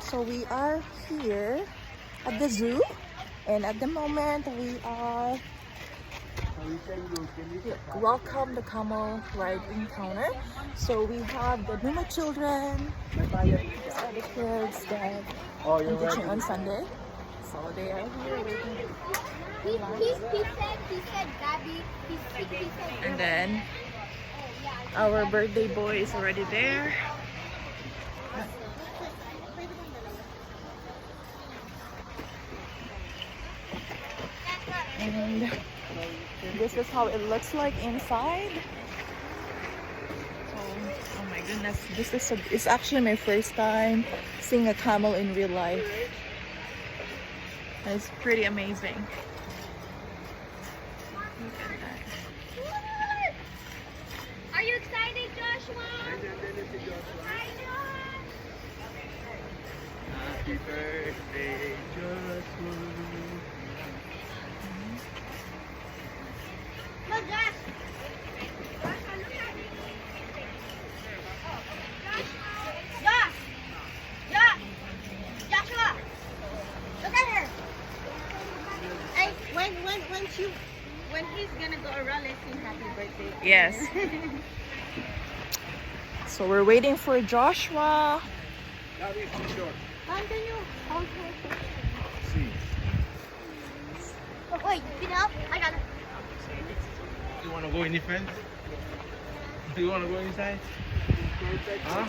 So we are here at the zoo, and at the moment we are welcome the Camel Ride encounter. So we have the Numa children, these are the kids that I'm teaching on Sunday. So they are here waiting. He said, Gabby, he said, And then our birthday boy is already there. And this is how it looks like inside. Oh my goodness, it's actually my first time seeing a camel in real life. It's pretty amazing. Look at that. Are you excited, Joshua? Hi, Happy birthday, Joshua. Look, Josh. Joshua, look at me. Josh. Josh. Joshua. Look at her. Hey, when he's gonna go around, let's sing happy birthday. Yes. So we're waiting for Joshua. Continue. Oh, wait, get up. I got it. You want to go in the fence? You want to go inside? Huh?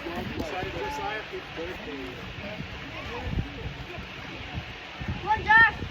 Come on, Josh.